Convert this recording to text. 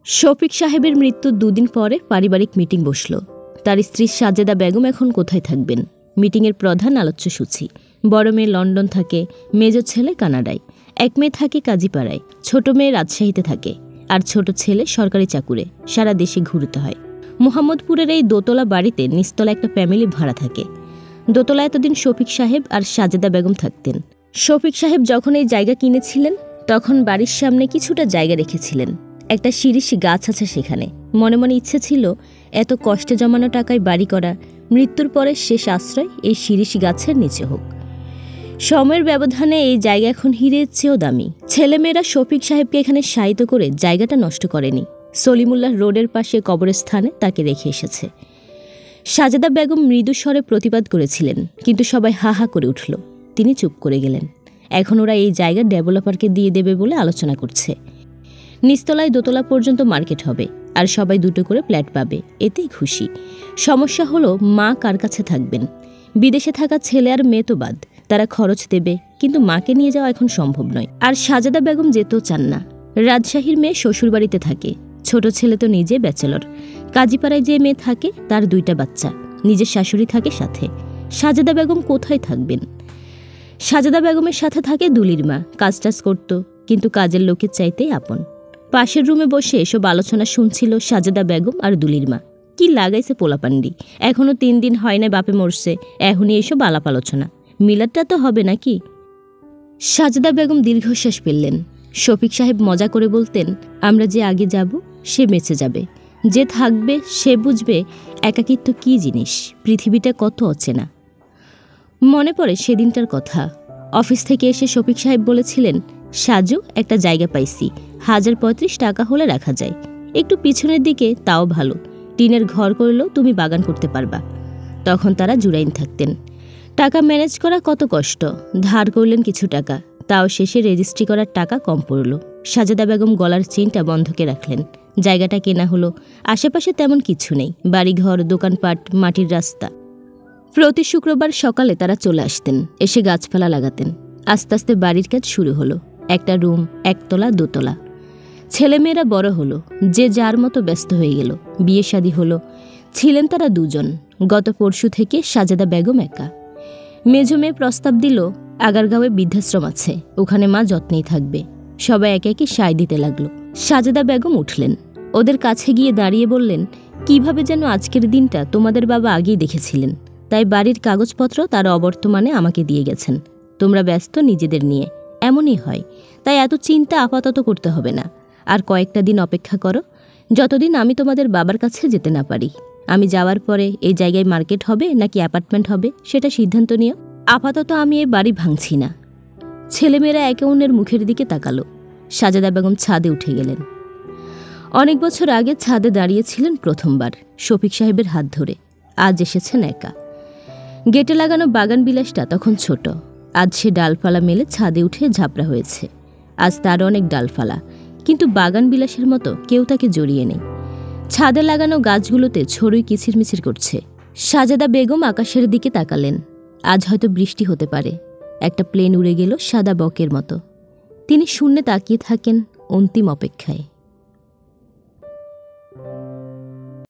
শফিক সাহেবের মৃত্যুর দুদিন পরে পারিবারিক মিটিং বসল। তার স্ত্রী সাজেদা বেগম এখন কোথায় থাকবেন? মিটিংয়ের প্রধান আলোচ্যসূচি। বড় মেয়ে লন্ডন থাকে, মেজ ছেলে কানাডায়, এক মেয়ে থাকে কাজীপাড়ায়, ছোট মেয়ে রাজশাহীতে থাকে, আর ছোট ছেলে সরকারি চাকুরে। সারা দেশে ঘুরতে হয়। মোহাম্মদপুরের এই দোতলা বাড়িতে নিচতলা একটা ফ্যামিলি ভাড়া থাকে। দোতলা এতদিন শফিক সাহেব আর সাজেদা বেগম থাকতেন। শফিক সাহেব যখন এই জায়গা কিনেছিলেন তখন বাড়ির সামনে কিছুটা জায়গা রেখেছিলেন। একটা শিরীষ গাছ আছে সেখানে। মনে মনে ইচ্ছে ছিল এত কষ্টে জমানো টাকায় বাড়ি করা, মৃত্যুর পরে শেষ আশ্রয় এই শিরীষ গাছের নিচে হোক। সময়ের ব্যবধানে এই জায়গা এখন হীরের চেয়েও দামি। ছেলেমেয়েরা শফিক সাহেবকে এখানে শায়িত করে জায়গাটা নষ্ট করেনি। সলিমুল্লাহ রোডের পাশে কবরস্থানে তাকে রেখে এসেছে। সাজেদা বেগম মৃদু স্বরে প্রতিবাদ করেছিলেন, কিন্তু সবাই হা হা করে উঠল। তিনি চুপ করে গেলেন। এখন ওরা এই জায়গা ডেভেলপারকে দিয়ে দেবে বলে আলোচনা করছে। নিচতলায় দোতলা পর্যন্ত মার্কেট হবে, আর সবাই দুটো করে ফ্ল্যাট পাবে, এতেই খুশি। সমস্যা হলো মা কার কাছে থাকবেন? বিদেশে থাকা ছেলে আর মেয়ে তো বাদ, তারা খরচ দেবে, কিন্তু মাকে নিয়ে যাওয়া এখন সম্ভব নয়। আর সাজেদা বেগম যেতেও চান না। রাজশাহীর মেয়ে শ্বশুরবাড়িতে থাকে, ছোট ছেলে তো নিজে ব্যাচেলর। কাজীপাড়ায় যে মেয়ে থাকে তার 2টা বাচ্চা, নিজের শাশুড়ি থাকে সাথে। সাজেদা বেগম কোথায় থাকবেন? সাজেদা বেগমের সাথে থাকে দুলির মা। কাজ টাজ করত, কিন্তু কাজের লোকের চাইতেই আপন। পাশের রুমে বসে এসব আলোচনা শুনছিল সাজেদা বেগম আর দুলির মা। কি লাগাইছে পোলাপান্ডি, এখনো 3 দিন হয় না বাপে মরছে, এখনই এইসব আলাপ আলোচনা। মিলাদটা তো হবে নাকি? সাজেদা বেগম দীর্ঘশ্বাস ফেললেন। শফিক সাহেব মজা করে বলতেন, আমরা যে আগে যাব সে বেঁচে যাবে, যে থাকবে সে বুঝবে একাকিত্ব কী জিনিস, পৃথিবীটা কত অচেনা। মনে পড়ে সেদিনটার কথা। অফিস থেকে এসে শফিক সাহেব বলেছিলেন, সাজু, একটা জায়গা পাইছি, 1035 টাকা হলে রাখা যায়, একটু পিছনের দিকে, তাও ভালো, টিনের ঘর করলেও তুমি বাগান করতে পারবা। তখন তারা জুরাইন থাকতেন। টাকা ম্যানেজ করা কত কষ্ট। ধার করলেন কিছু টাকা, তাও শেষে রেজিস্ট্রি করার টাকা কম পড়ল। সাজেদা বেগম গলার চেইনটা বন্ধকে রাখলেন। জায়গাটা কেনা হলো। আশেপাশে তেমন কিছু নেই, বাড়িঘর, দোকানপাট, মাটির রাস্তা। প্রতি শুক্রবার সকালে তারা চলে আসতেন, এসে গাছপালা লাগাতেন। আস্তে আস্তে বাড়ির কাজ শুরু হলো। একটা রুম, 1 তলা 2 তলা। ছেলেমেয়েরা বড় হলো, যে যার মতো ব্যস্ত হয়ে গেল। বিয়ে শাদী হলো। ছিলেন তারা 2 জন। গত পরশু থেকে সাজেদা বেগম একা। মেজো মেয়ে প্রস্তাব দিল, আগারগাঁওয়ে বৃদ্ধাশ্রম আছে, ওখানে মা যত্নেই থাকবে। সবাই একে একে সায় দিতে লাগলো। সাজেদা বেগম উঠলেন, ওদের কাছে গিয়ে দাঁড়িয়ে বললেন, কিভাবে যেন আজকের দিনটা তোমাদের বাবা আগেই দেখেছিলেন, তাই বাড়ির কাগজপত্র তার অবর্তমানে আমাকে দিয়ে গেছেন। তোমরা ব্যস্ত নিজেদের নিয়ে, এমনই হয়, তাই এত চিন্তা আপাতত করতে হবে না। আর কয়েকটা দিন অপেক্ষা করো, যতদিন আমি তোমাদের বাবার কাছে যেতে না পারি। আমি যাওয়ার পরে এই জায়গায় মার্কেট হবে নাকি অ্যাপার্টমেন্ট হবে সেটা সিদ্ধান্ত নিও। আপাতত আমি এই বাড়ি ভাঙছি না। ছেলেমেয়েরা একে অন্যের মুখের দিকে তাকালো। সাজেদা বেগম ছাদে উঠে গেলেন। অনেক বছর আগে ছাদে দাঁড়িয়েছিলেন প্রথমবার, শফিক সাহেবের হাত ধরে। আজ এসেছেন একা। গেটে লাগানো বাগান বিলাসটা তখন ছোট, আজ সে ডালপালা মেলে ছাদে উঠে ঝাপড়া হয়েছে। আজ তার অনেক ডালপালা, কিন্তু বাগান বিলাসের মতো কেউ তাকে জড়িয়ে নেই। ছাদে লাগানো গাছগুলোতে ছড়ুই কিচিরমিচির করছে। সাজেদা বেগম আকাশের দিকে তাকালেন। আজ হয়তো বৃষ্টি হতে পারে। একটা প্লেন উড়ে গেল সাদা বকের মতো। তিনি শূন্যে তাকিয়ে থাকেন অন্তিম অপেক্ষায়।